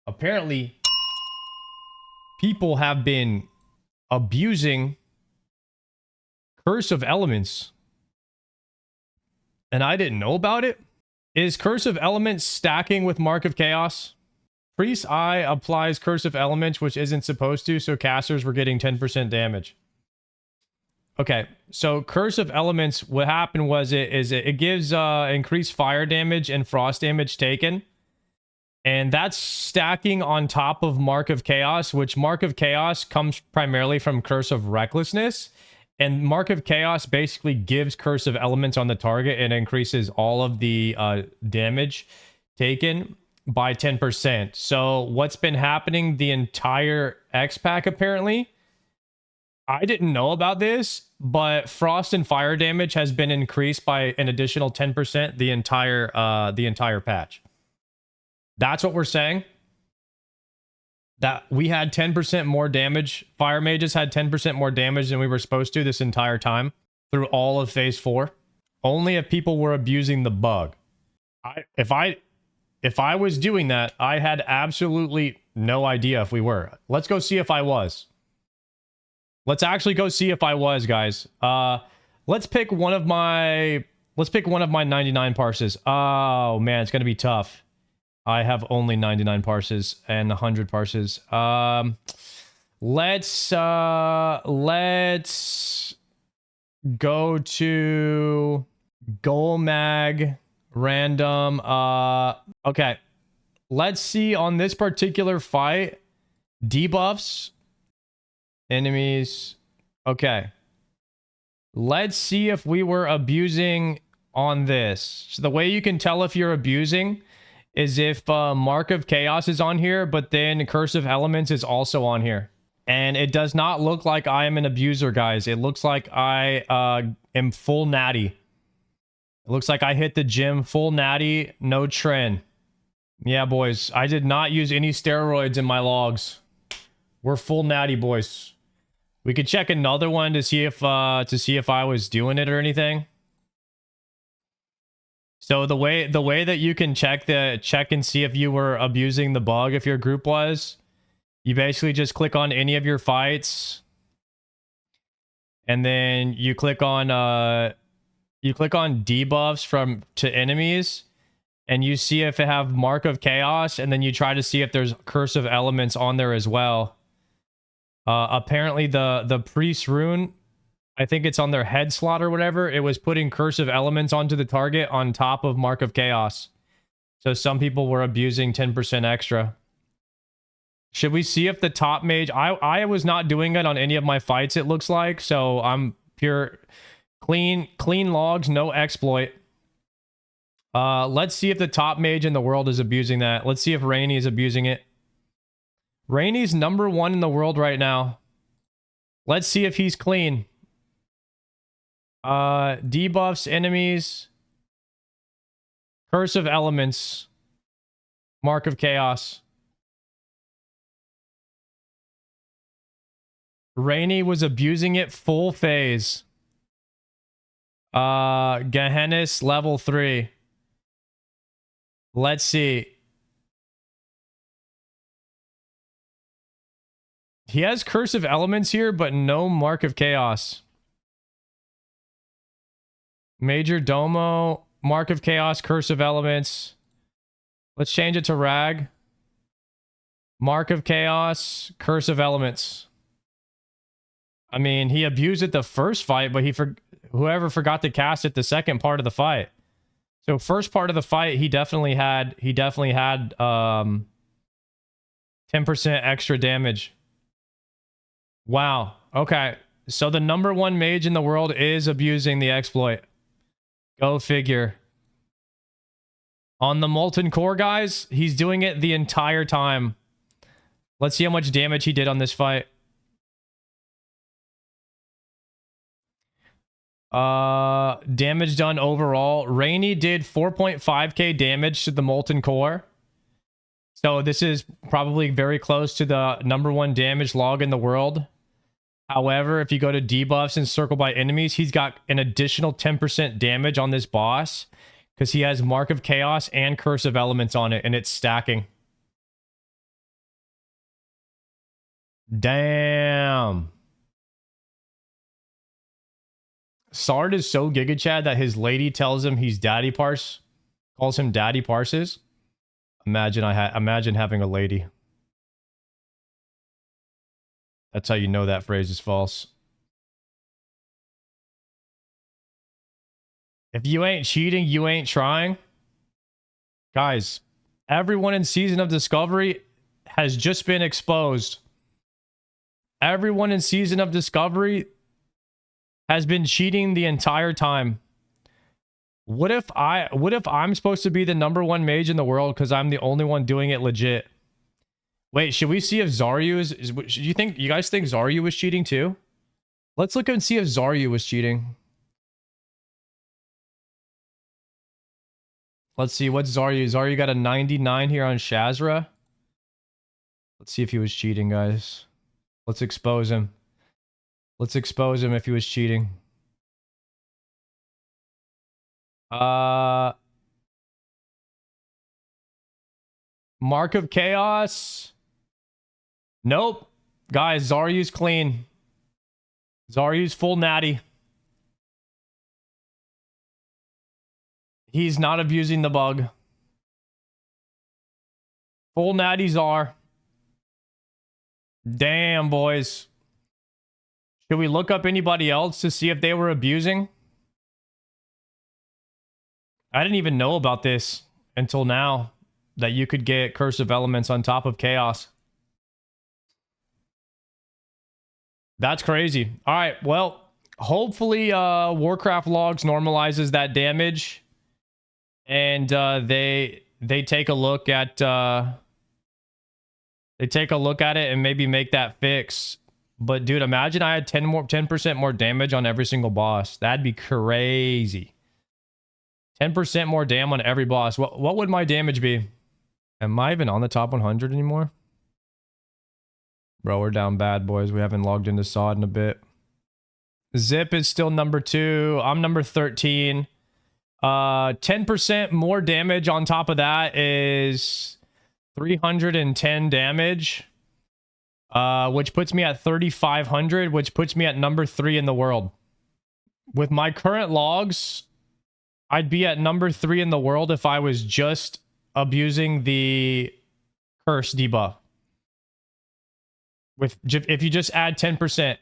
Apparently, people have been abusing Curse of Elements, and I didn't know about it. Is Curse of Elements stacking with Mark of Chaos? Priest's Eye applies Curse of Elements, which isn't supposed to, so casters were getting 10% damage. Okay, so Curse of Elements, what happened was it gives increased fire damage and frost damage taken. And that's stacking on top of Mark of Chaos, which Mark of Chaos comes primarily from Curse of Recklessness. And Mark of Chaos basically gives Curse of Elements on the target and increases all of the damage taken by 10%. So what's been happening the entire X pack apparently, I didn't know about this, but frost and fire damage has been increased by an additional 10% the entire patch. That's what we're saying. That we had 10% more damage. Fire mages had 10% more damage than we were supposed to this entire time through all of phase 4. Only if people were abusing the bug. If I was doing that, I had absolutely no idea if we were. Let's go see if I was. Let's actually go see if I was, guys. Let's pick one of my 99 parses. Oh man, it's gonna be tough. I have only 99 parses and 100 parses. Let's go to Golmag random. Okay. Let's see on this particular fight. Debuffs. Enemies. Okay. Let's see if we were abusing on this. So the way you can tell if you're abusing is if Mark of Chaos is on here, but then Curse of Elements is also on here. And it does not look like I am an abuser, guys. It looks like I am full natty. It looks like I hit the gym full natty, no trend. Yeah, boys. I did not use any steroids in my logs. We're full natty, boys. We could check another one to see if I was doing it or anything. So the way that you can check and see if you were abusing the bug, if your group was, you basically just click on any of your fights, and then you click on debuffs to enemies, and you see if it have Mark of Chaos, and then you try to see if there's Curse of Elements on there as well. Apparently the Priest rune, I think it's on their head slot or whatever. It was putting Curse of Elements onto the target on top of Mark of Chaos. So some people were abusing 10% extra. Should we see if the top mage... I was not doing it on any of my fights, it looks like. So I'm pure... Clean logs, no exploit. Let's see if the top mage in the world is abusing that. Let's see if Rainy is abusing it. Rainy's #1 in the world right now. Let's see if he's clean. Debuffs, enemies, Curse of Elements, Mark of Chaos. Rainy was abusing it full phase. Gehennis level 3. Let's see. He has Curse of Elements here, but no Mark of Chaos. Major Domo, Mark of Chaos, Curse of Elements. Let's change it to Rag. Mark of Chaos, Curse of Elements. I mean, he abused it the first fight, but whoever forgot to cast it the second part of the fight. So first part of the fight, he definitely had 10% extra damage. Wow. Okay. So the #1 mage in the world is abusing the exploit. Go figure. On the Molten Core, guys, he's doing it the entire time. Let's see how much damage he did on this fight. Damage done overall. Rainy did 4.5k damage to the Molten Core. So this is probably very close to the #1 damage log in the world. However, if you go to debuffs and circle by enemies, he's got an additional 10% damage on this boss because he has Mark of Chaos and Curse of Elements on it, and it's stacking. Damn. Sard is so Giga Chad that his lady tells him he's Daddy Parse, calls him Daddy Parses. Imagine having a lady. That's how you know that phrase is false. If you ain't cheating, you ain't trying. Guys, everyone in Season of Discovery has just been exposed. Everyone in Season of Discovery has been cheating the entire time. What if I'm supposed to be the #1 mage in the world because I'm the only one doing it legit? Wait, should we see if Zaryu is you guys think Zaryu was cheating too? Let's look and see if Zaryu was cheating. Let's see, what's Zaryu? Zaryu got a 99 here on Shazra. Let's see if he was cheating, guys. Let's expose him. Let's expose him if he was cheating. Mark of Chaos. Nope. Guys, Zaryu's clean. Zaryu's full natty. He's not abusing the bug. Full natty Zar. Damn, boys. Should we look up anybody else to see if they were abusing? I didn't even know about this until now, that you could get Curse of Elements on top of Chaos. That's crazy. All right, well, hopefully Warcraft Logs normalizes that damage, and they take a look at it and maybe make that fix. But dude, imagine I had 10% more damage on every single boss. That'd be crazy. 10% more damage on every boss. What would my damage be? Am I even on the top 100 anymore? Bro, we're down bad, boys. We haven't logged into SOD in a bit. Zip is still #2. I'm number 13. 10% more damage on top of that is 310 damage. Which puts me at 3,500, which puts me at #3 in the world. With my current logs, I'd be at #3 in the world if I was just abusing the curse debuff. If you just add 10%.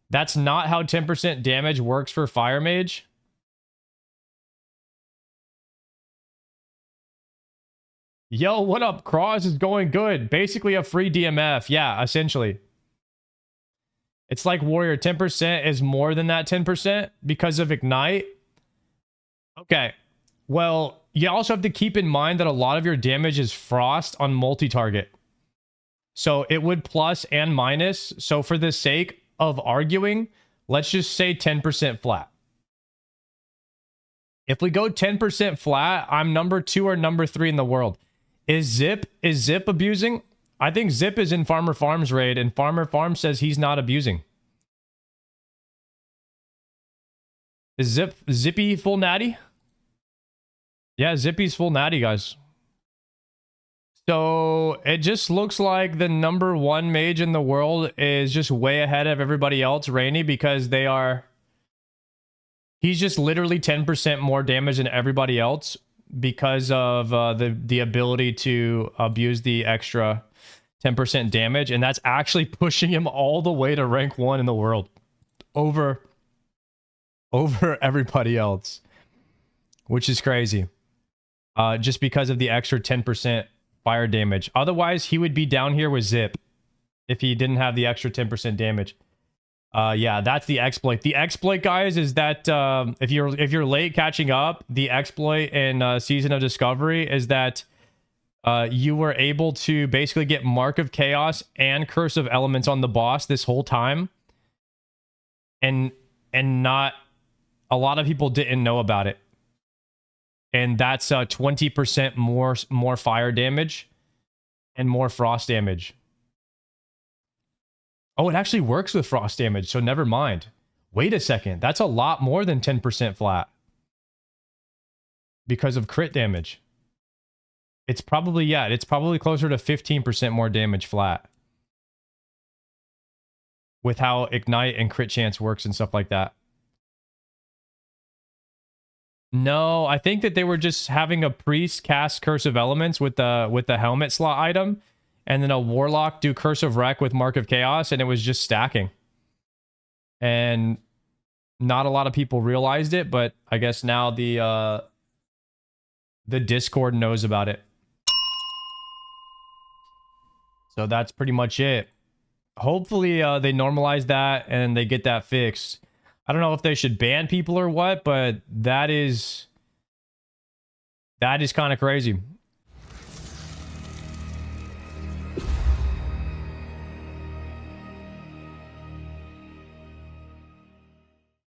That's not how 10% damage works for Fire Mage. Yo, what up? Cross is going good. Basically a free DMF. Yeah, essentially. It's like Warrior. 10% is more than that 10% because of Ignite. Okay. Well, you also have to keep in mind that a lot of your damage is Frost on multi-target. So it would plus and minus. So for the sake of arguing, let's just say 10% flat. If we go 10% flat, I'm #2 or #3 in the world. Is Zip abusing? I think Zip is in Farmer Farm's raid, and Farmer Farm says he's not abusing. Is Zippy full natty? Yeah, Zippy's full natty, guys. So it just looks like the #1 mage in the world is just way ahead of everybody else, Rainy, because he's just literally 10% more damage than everybody else because of the ability to abuse the extra 10% damage, and that's actually pushing him all the way to rank 1 in the world over everybody else, which is crazy. Just because of the extra 10% fire damage. Otherwise, he would be down here with Zip if he didn't have the extra 10% damage. Yeah, that's the exploit. The exploit, guys, is that if you're late catching up, the exploit in Season of Discovery is that you were able to basically get Mark of Chaos and Curse of Elements on the boss this whole time, and not a lot of people didn't know about it. And that's 20% more fire damage and more frost damage. Oh, it actually works with frost damage, so never mind. Wait a second, that's a lot more than 10% flat because of crit damage. It's probably, yeah, it's probably closer to 15% more damage flat. With how Ignite and Crit Chance works and stuff like that. No, I think that they were just having a priest cast Curse of Elements with the helmet slot item, and then a warlock do Curse of Wreck with Mark of Chaos, and it was just stacking. And not a lot of people realized it, but I guess now the Discord knows about it. So that's pretty much it. Hopefully they normalize that and they get that fixed. I don't know if they should ban people or what, but that is kind of crazy.